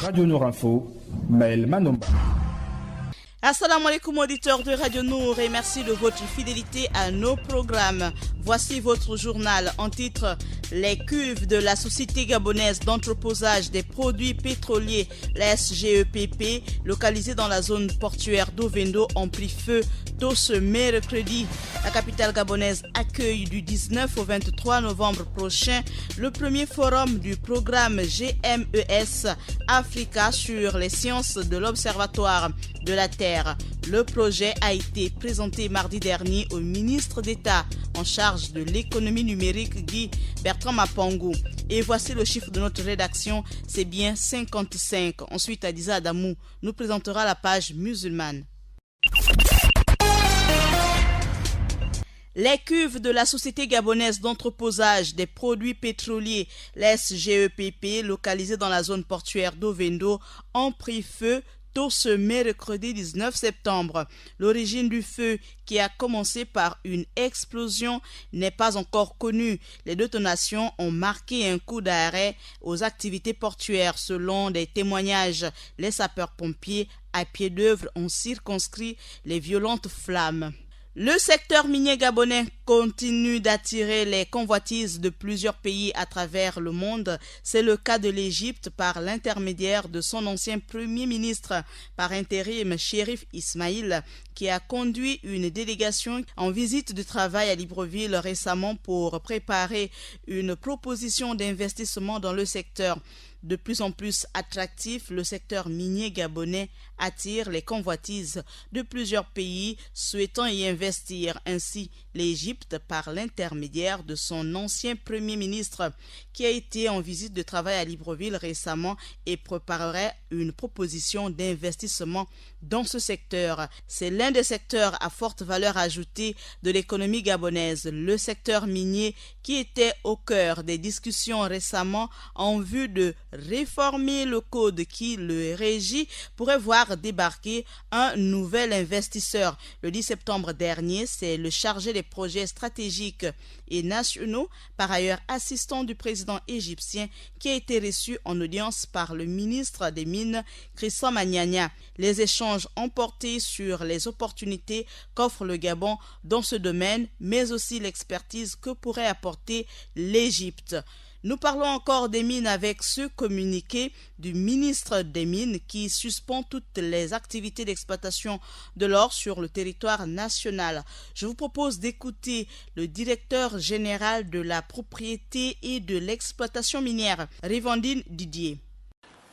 Radio Nour Info, Maël Manomba. Assalamu alaikum auditeurs de Radio Nour et merci de votre fidélité à nos programmes. Voici votre journal en titre « Les cuves de la Société gabonaise d'entreposage des produits pétroliers, la SGEPP, localisée dans la zone portuaire d'Ovendo, ont pris feu tôt ce mercredi. La capitale gabonaise accueille du 19 au 23 novembre prochain le premier forum du programme GMES Africa sur les sciences de l'Observatoire de la Terre. Le projet a été présenté mardi dernier au ministre d'État en charge de l'économie numérique Guy Bertrand Mapangou. Et voici le chiffre de notre rédaction, c'est bien 55. Ensuite, Adiza Adamou nous présentera la page musulmane. Les cuves de la Société gabonaise d'entreposage des produits pétroliers, la SGEPP, localisée dans la zone portuaire d'Ovendo, ont pris feu tôt ce mercredi 19 septembre. L'origine du feu, qui a commencé par une explosion, n'est pas encore connue. Les détonations ont marqué un coup d'arrêt aux activités portuaires. Selon des témoignages, les sapeurs-pompiers à pied d'œuvre ont circonscrit les violentes flammes. Le secteur minier gabonais continue d'attirer les convoitises de plusieurs pays à travers le monde. C'est le cas de l'Égypte par l'intermédiaire de son ancien premier ministre par intérim, Chérif Ismaïl, qui a conduit une délégation en visite de travail à Libreville récemment pour préparer une proposition d'investissement dans le secteur. De plus en plus attractif, le secteur minier gabonais attire les convoitises de plusieurs pays souhaitant y investir. Ainsi, l'Égypte, par l'intermédiaire de son ancien premier ministre, qui a été en visite de travail à Libreville récemment et préparerait une proposition d'investissement dans ce secteur. C'est l'un des secteurs à forte valeur ajoutée de l'économie gabonaise, le secteur minier qui était au cœur des discussions récemment en vue de réformer le code qui le régit, pourrait voir débarquer un nouvel investisseur. Le 10 septembre dernier, c'est le chargé des projets stratégiques et nationaux, par ailleurs assistant du président égyptien, qui a été reçu en audience par le ministre des Mines, Christian Magnania. Les échanges ont porté sur les opportunités qu'offre le Gabon dans ce domaine, mais aussi l'expertise que pourrait apporter l'Égypte. Nous parlons encore des mines avec ce communiqué du ministre des Mines qui suspend toutes les activités d'exploitation de l'or sur le territoire national. Je vous propose d'écouter le directeur général de la propriété et de l'exploitation minière, Rivandine Didier.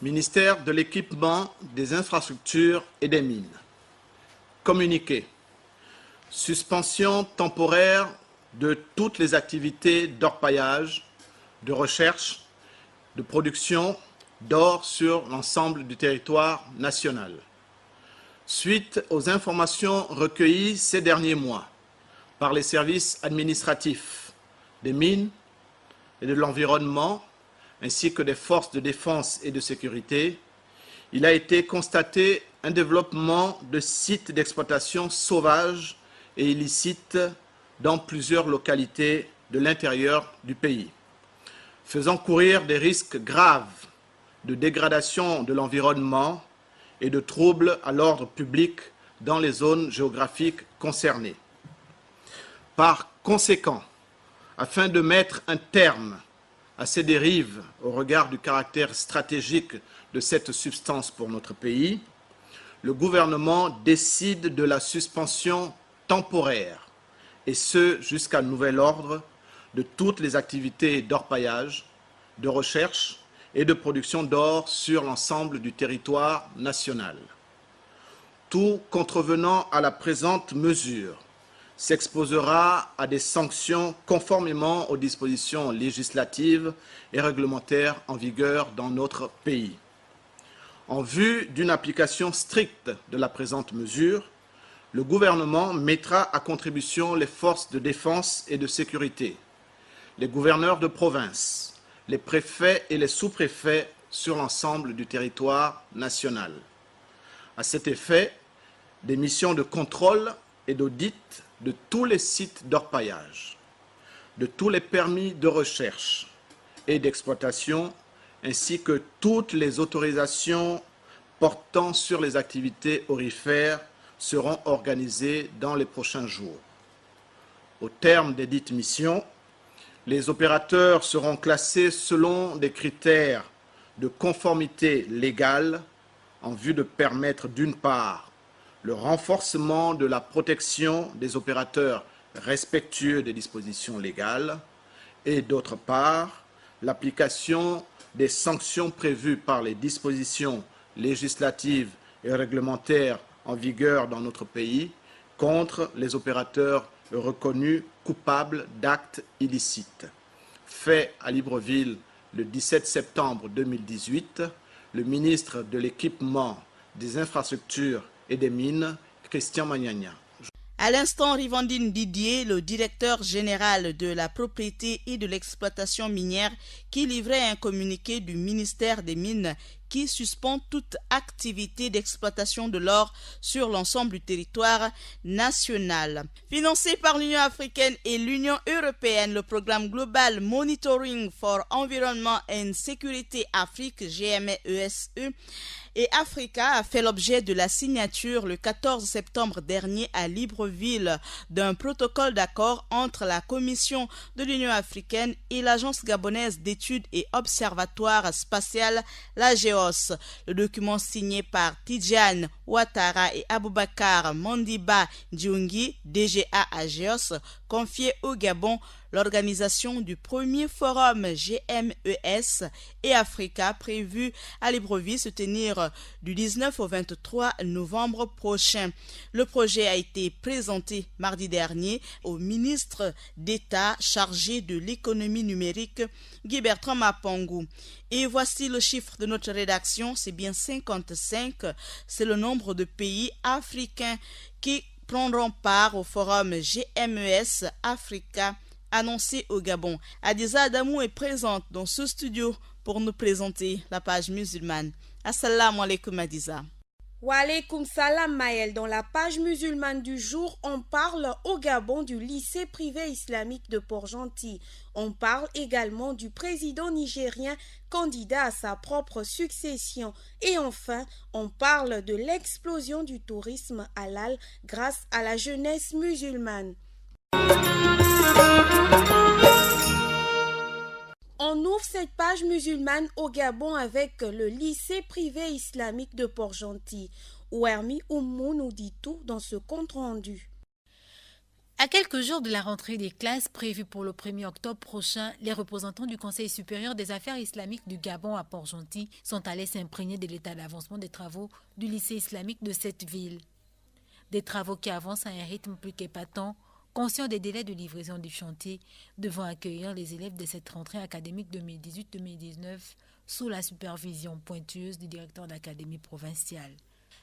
Ministère de l'équipement, des infrastructures et des mines. Communiqué. Suspension temporaire de toutes les activités d'orpaillage, de recherche, de production d'or sur l'ensemble du territoire national. Suite aux informations recueillies ces derniers mois par les services administratifs des mines et de l'environnement, ainsi que des forces de défense et de sécurité, il a été constaté un développement de sites d'exploitation sauvages et illicites dans plusieurs localités de l'intérieur du pays, faisant courir des risques graves de dégradation de l'environnement et de troubles à l'ordre public dans les zones géographiques concernées. Par conséquent, afin de mettre un terme à ces dérives au regard du caractère stratégique de cette substance pour notre pays, le gouvernement décide de la suspension temporaire, et ce jusqu'à nouvel ordre, de toutes les activités d'orpaillage, de recherche et de production d'or sur l'ensemble du territoire national. Tout contrevenant à la présente mesure s'exposera à des sanctions conformément aux dispositions législatives et réglementaires en vigueur dans notre pays. En vue d'une application stricte de la présente mesure, le gouvernement mettra à contribution les forces de défense et de sécurité, les gouverneurs de province, les préfets et les sous-préfets sur l'ensemble du territoire national. À cet effet, des missions de contrôle et d'audit de tous les sites d'orpaillage, de tous les permis de recherche et d'exploitation ainsi que toutes les autorisations portant sur les activités aurifères seront organisées dans les prochains jours. Au terme des dites missions, les opérateurs seront classés selon des critères de conformité légale en vue de permettre d'une part le renforcement de la protection des opérateurs respectueux des dispositions légales et d'autre part l'application des sanctions prévues par les dispositions législatives et réglementaires en vigueur dans notre pays contre les opérateurs reconnus coupables d'actes illicites. Fait à Libreville le 17 septembre 2018, le ministre de l'Équipement, des Infrastructures et des Mines, Christian Magnagna. À l'instant, Rivandine Didier, le directeur général de la propriété et de l'exploitation minière, qui livrait un communiqué du ministère des Mines qui suspend toute activité d'exploitation de l'or sur l'ensemble du territoire national. Financé par l'Union africaine et l'Union européenne, le programme Global Monitoring for Environment and Security Afrique, GMESE, et Africa a fait l'objet de la signature le 14 septembre dernier à Libreville d'un protocole d'accord entre la Commission de l'Union africaine et l'Agence gabonaise d'études et observatoire spatial, la GEOS. Le document signé par Tidjane Ouattara et Aboubakar Mandiba Djoungi, DGA à GEOS, confié au Gabon l'organisation du premier forum GMES et Africa prévu à Libreville se tenir du 19 au 23 novembre prochain. Le projet a été présenté mardi dernier au ministre d'État chargé de l'économie numérique, Guy Bertrand Mapongou. Et voici le chiffre de notre rédaction, c'est bien 55, c'est le nombre de pays africains qui prendront part au forum GMES Africa annoncé au Gabon. Adiza Adamou est présente dans ce studio pour nous présenter la page musulmane. Assalamu alaikum Adiza. Wa alaikum salam Maël. Dans la page musulmane du jour, on parle au Gabon du lycée privé islamique de Port-Gentil. On parle également du président nigérien candidat à sa propre succession. Et enfin, on parle de l'explosion du tourisme halal grâce à la jeunesse musulmane. On ouvre cette page musulmane au Gabon avec le lycée privé islamique de Port-Gentil. Ouermi Oumou nous dit tout dans ce compte-rendu. À quelques jours de la rentrée des classes prévue pour le 1er octobre prochain, les représentants du Conseil supérieur des affaires islamiques du Gabon à Port-Gentil sont allés s'imprégner de l'état d'avancement des travaux du lycée islamique de cette ville. Des travaux qui avancent à un rythme plus qu'épatant, conscient des délais de livraison du chantier, devant accueillir les élèves de cette rentrée académique 2018-2019 sous la supervision pointueuse du directeur d'académie provinciale.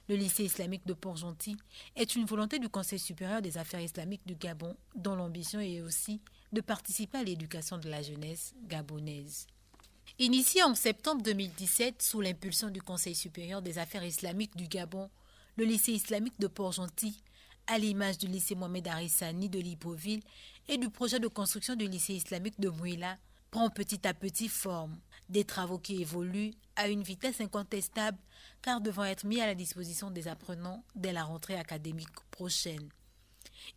Le lycée islamique de Port-Gentil est une volonté du Conseil supérieur des affaires islamiques du Gabon, dont l'ambition est aussi de participer à l'éducation de la jeunesse gabonaise. Initié en septembre 2017 sous l'impulsion du Conseil supérieur des affaires islamiques du Gabon, le lycée islamique de Port-Gentil, à l'image du lycée Mohamed Arissani de Libreville et du projet de construction du lycée islamique de Mouila, prend petit à petit forme. Des travaux qui évoluent à une vitesse incontestable car devant être mis à la disposition des apprenants dès la rentrée académique prochaine.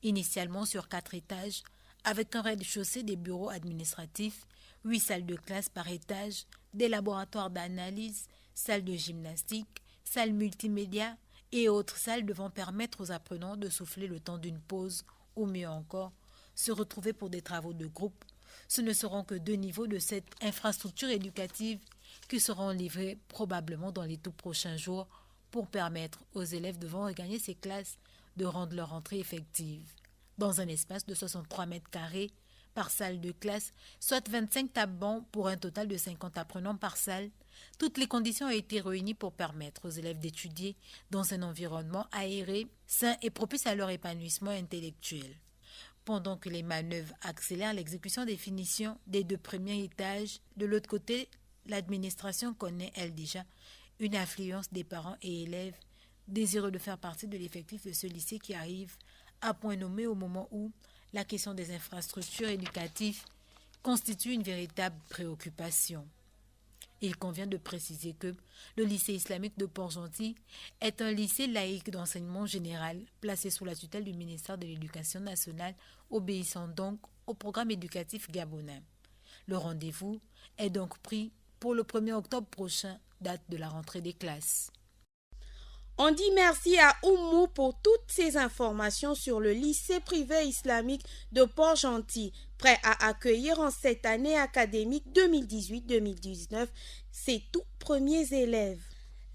Initialement sur 4 étages, avec un rez-de-chaussée des bureaux administratifs, 8 salles de classe par étage, des laboratoires d'analyse, salles de gymnastique, salles multimédia, et autres salles devant permettre aux apprenants de souffler le temps d'une pause ou mieux encore, se retrouver pour des travaux de groupe. Ce ne seront que 2 niveaux de cette infrastructure éducative qui seront livrés probablement dans les tout prochains jours pour permettre aux élèves devant regagner ces classes de rendre leur entrée effective. Dans un espace de 63 mètres carrés par salle de classe, soit 25 tables bancs pour un total de 50 apprenants par salle, toutes les conditions ont été réunies pour permettre aux élèves d'étudier dans un environnement aéré, sain et propice à leur épanouissement intellectuel. Pendant que les manœuvres accélèrent l'exécution des finitions des 2 premiers étages, de l'autre côté, l'administration connaît, elle déjà, une affluence des parents et élèves désireux de faire partie de l'effectif de ce lycée qui arrive à point nommé au moment où la question des infrastructures éducatives constitue une véritable préoccupation. Il convient de préciser que le lycée islamique de Port-Gentil est un lycée laïque d'enseignement général placé sous la tutelle du ministère de l'Éducation nationale, obéissant donc au programme éducatif gabonais. Le rendez-vous est donc pris pour le 1er octobre prochain, date de la rentrée des classes. On dit merci à Oumou pour toutes ces informations sur le lycée privé islamique de Port-Gentil, prêt à accueillir en cette année académique 2018-2019 ses tout premiers élèves.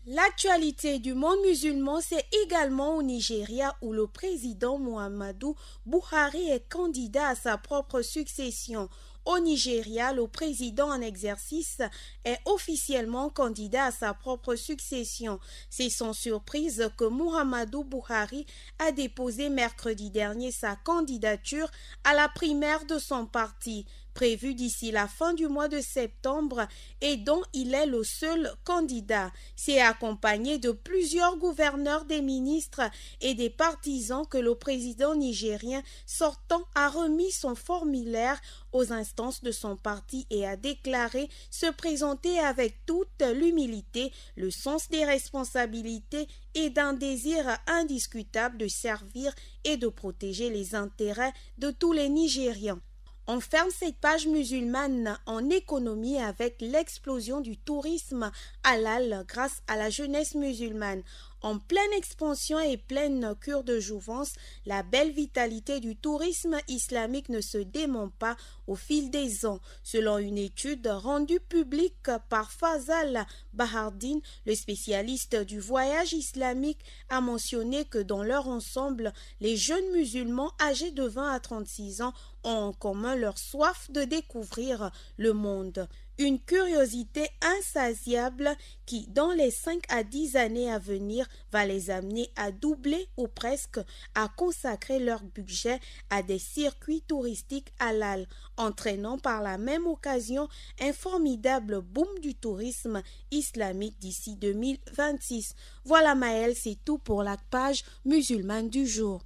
L'actualité du monde musulman, c'est également au Nigeria où le président Muhammadu Buhari est candidat à sa propre succession. Au Nigeria, le président en exercice est officiellement candidat à sa propre succession. C'est sans surprise que Muhammadu Buhari a déposé mercredi dernier sa candidature à la primaire de son parti, prévue d'ici la fin du mois de septembre et dont il est le seul candidat. C'est accompagné de plusieurs gouverneurs, des ministres et des partisans que le président nigérien sortant a remis son formulaire aux instances de son parti et a déclaré se présenter avec toute l'humilité, le sens des responsabilités et d'un désir indiscutable de servir et de protéger les intérêts de tous les Nigérians. On ferme cette page musulmane en économie avec l'explosion du tourisme halal grâce à la jeunesse musulmane. En pleine expansion et pleine cure de jouvence, la belle vitalité du tourisme islamique ne se dément pas au fil des ans. Selon une étude rendue publique par Fazal Bahardine, le spécialiste du voyage islamique a mentionné que dans leur ensemble, les jeunes musulmans âgés de 20 à 36 ans ont en commun leur soif de découvrir le monde. Une curiosité insatiable qui, dans les 5 à 10 années à venir, va les amener à doubler ou presque à consacrer leur budget à des circuits touristiques halal, entraînant par la même occasion un formidable boom du tourisme islamique d'ici 2026. Voilà Maëlle, c'est tout pour la page musulmane du jour.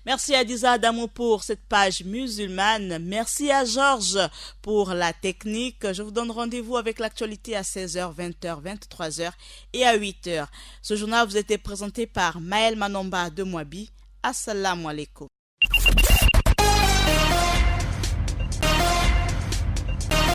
Merci à Adiza Adamo pour cette page musulmane. Merci à Georges pour la technique. Je vous donne rendez-vous avec l'actualité à 16h, 20h, 23h et à 8h. Ce journal vous a été présenté par Maëlle Manomba de Mouabi. Assalamu alaikum.